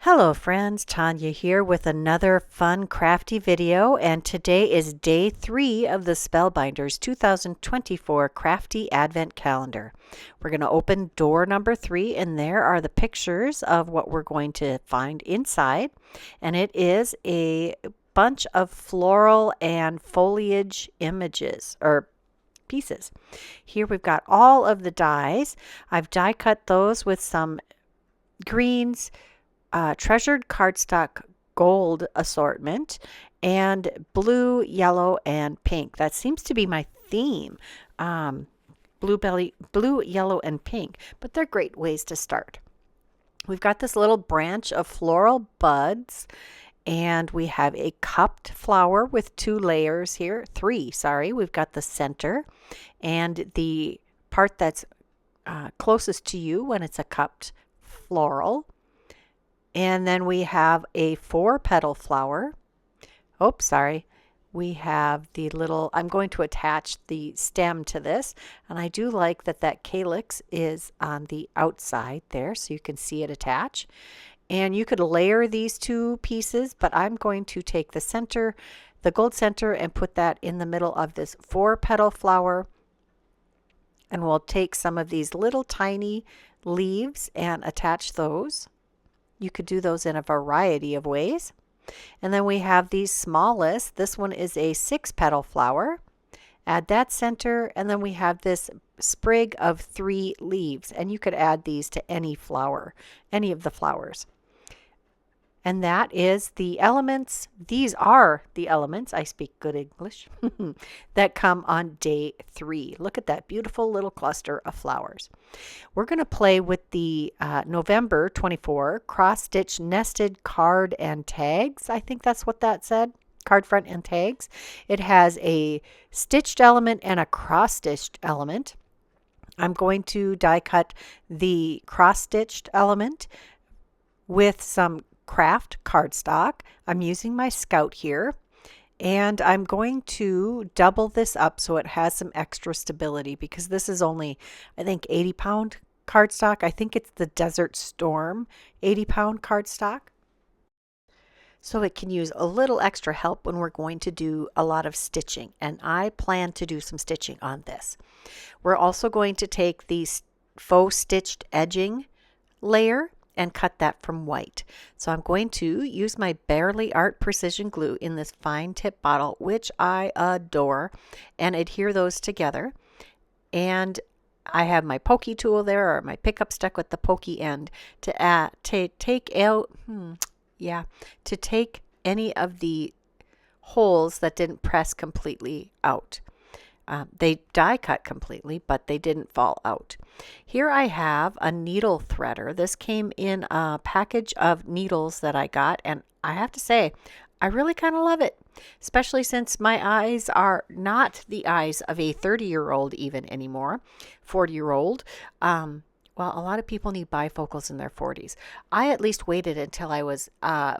Hello friends, Tanya here with another fun crafty video, and today is day 3 of the Spellbinders 2024 Crafty Advent Calendar. We're going to open door number 3, and there are the pictures of what we're going to find inside, and it is a bunch of floral and foliage images or pieces. Here we've got all of the dies. I've die cut those with some greens, treasured cardstock gold assortment, and blue, yellow, and pink. That seems to be my theme. Blue, yellow, and pink, but they're great ways to start. We've got this little branch of floral buds, and we have a cupped flower with 2 layers here. 3, sorry. We've got the center and the part that's closest to you when it's a cupped floral. And then we have a 4-petal flower. Oh, sorry. We have the little, I'm going to attach the stem to this. And I do like that that calyx is on the outside there so you can see it attach. And you could layer these 2 pieces, but I'm going to take the center, the gold center, and put that in the middle of this 4-petal flower. And we'll take some of these little tiny leaves and attach those. You could do those in a variety of ways. And then we have these smallest. This one is a 6-petal flower. Add that center, and then we have this sprig of 3 leaves. And you could add these to any flower, any of the flowers. And that is the elements. These are the elements, I speak good English, that come on day 3. Look at that beautiful little cluster of flowers. We're going to play with the November 24 cross-stitch nested card and tags. I think that's what that said. Card front and tags. It has a stitched element and a cross-stitched element. I'm going to die cut the cross-stitched element with some craft cardstock. I'm using my Scout here, and I'm going to double this up so it has some extra stability, because this is only, I think, 80-pound cardstock. I think it's the Desert Storm 80-pound cardstock. So it can use a little extra help when we're going to do a lot of stitching, and I plan to do some stitching on this. We're also going to take the faux stitched edging layer and cut that from white. So I'm going to use my Barely Art Precision Glue in this fine tip bottle, which I adore, and adhere those together. And I have my pokey tool there, or my pickup stick with the pokey end, to take out, to take any of the holes that didn't press completely out. They die cut completely, but they didn't fall out. Here I have a needle threader. This came in a package of needles that I got, and I have to say, I really kind of love it, especially since my eyes are not the eyes of a 30-year-old even anymore, 40-year-old. Well, a lot of people need bifocals in their 40s. I at least waited until I was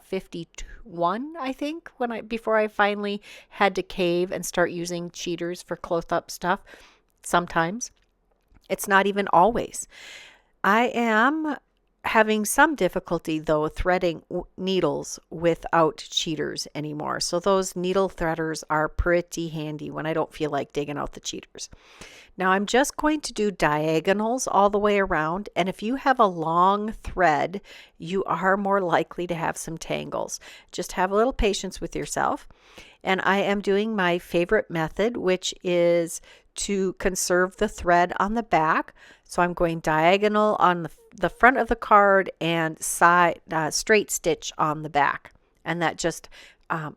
51, I think, before I finally had to cave and start using cheaters for close-up stuff. Sometimes. It's not even always. I am having some difficulty, though, threading needles without cheaters anymore. So those needle threaders are pretty handy when I don't feel like digging out the cheaters. Now I'm just going to do diagonals all the way around, and if you have a long thread, you are more likely to have some tangles. Just have a little patience with yourself. And I am doing my favorite method, which is to conserve the thread on the back. So I'm going diagonal on the front of the card and side straight stitch on the back. And that just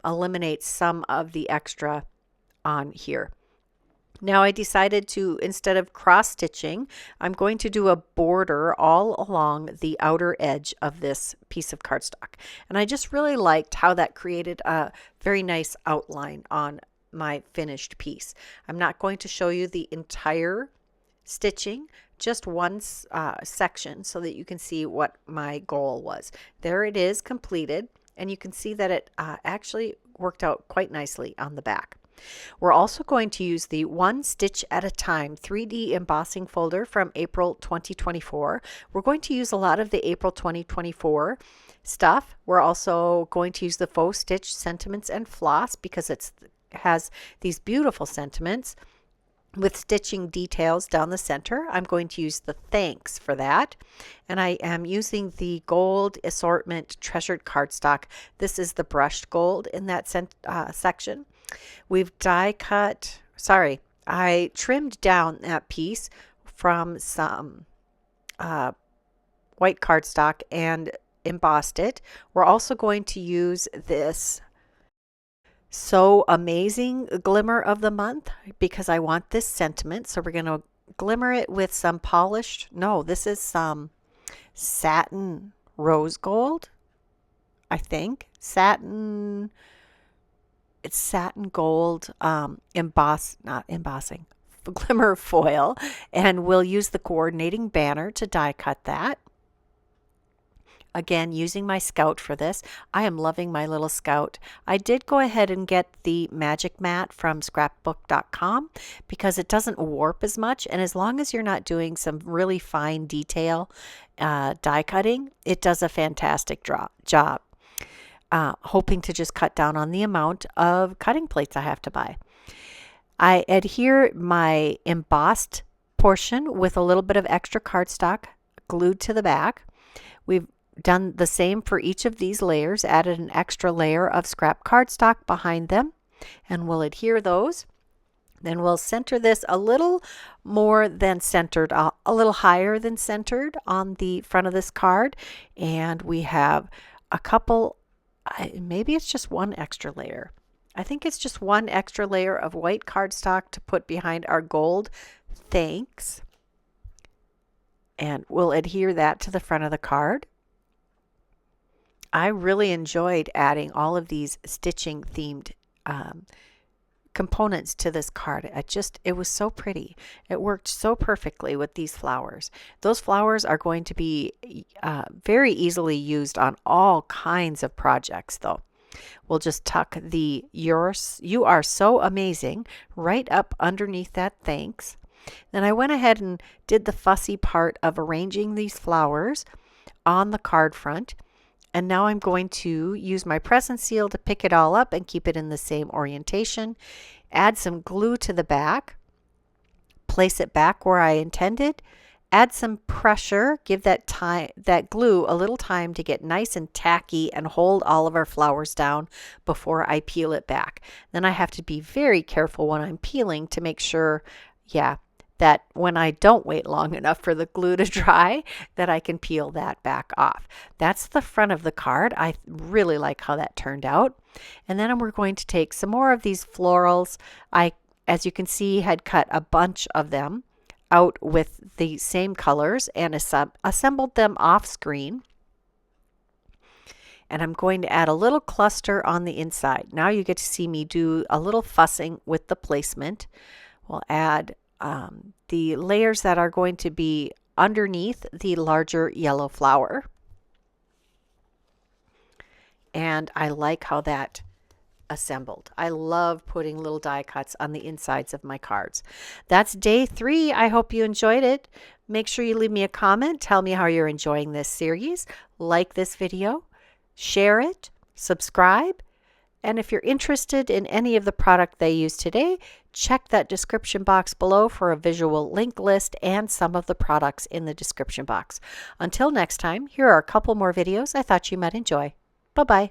eliminates some of the extra on here. Now I decided to, instead of cross stitching, I'm going to do a border all along the outer edge of this piece of cardstock. And I just really liked how that created a very nice outline on my finished piece. I'm not going to show you the entire stitching, just one section so that you can see what my goal was. There it is completed, and you can see that it actually worked out quite nicely on the back. We're also going to use the One Stitch at a Time 3D embossing folder from April 2024. We're going to use a lot of the April 2024 stuff. We're also going to use the Faux Stitch Sentiments and Floss because it has these beautiful sentiments with stitching details down the center. I'm going to use the Thanks for that. And I am using the Gold Assortment Treasured Cardstock. This is the brushed gold in that section. We've I trimmed down that piece from some white cardstock and embossed it. We're also going to use this So Amazing Glimmer of the Month because I want this sentiment. So we're going to glimmer it with some polished, this is some satin rose gold, I think. It's satin gold not embossing, glimmer foil, and we'll use the coordinating banner to die cut that. Again, using my Scout for this. I am loving my little Scout. I did go ahead and get the Magic Mat from scrapbook.com because it doesn't warp as much, and as long as you're not doing some really fine detail die cutting, it does a fantastic job. Hoping to just cut down on the amount of cutting plates I have to buy. I adhere my embossed portion with a little bit of extra cardstock glued to the back. We've done the same for each of these layers, added an extra layer of scrap cardstock behind them, and we'll adhere those. Then we'll center this a little more than centered, a little higher than centered on the front of this card, and we have a couple, maybe it's just one extra layer. I think it's just one extra layer of white cardstock to put behind our gold Thanks, and we'll adhere that to the front of the card. I really enjoyed adding all of these stitching themed components to this card. It was so pretty. It worked so perfectly with these flowers. Those flowers are going to be very easily used on all kinds of projects though. We'll just tuck the You Are So Amazing right up underneath that Thanks. Then I went ahead and did the fussy part of arranging these flowers on the card front. And now I'm going to use my press and seal to pick it all up and keep it in the same orientation. Add some glue to the back. Place it back where I intended. Add some pressure. Give that glue a little time to get nice and tacky and hold all of our flowers down before I peel it back. Then I have to be very careful when I'm peeling to make sure, that when I don't wait long enough for the glue to dry, that I can peel that back off. That's the front of the card. I really like how that turned out. And then we're going to take some more of these florals. I, as you can see, had cut a bunch of them out with the same colors and assembled them off screen. And I'm going to add a little cluster on the inside. Now you get to see me do a little fussing with the placement. We'll add the layers that are going to be underneath the larger yellow flower. And I like how that assembled. I love putting little die cuts on the insides of my cards. That's day 3. I hope you enjoyed it. Make sure you leave me a comment. Tell me how you're enjoying this series. Like this video, share it, subscribe. And if you're interested in any of the product they use today, check that description box below for a visual link list and some of the products in the description box. Until next time, here are a couple more videos I thought you might enjoy. Bye-bye.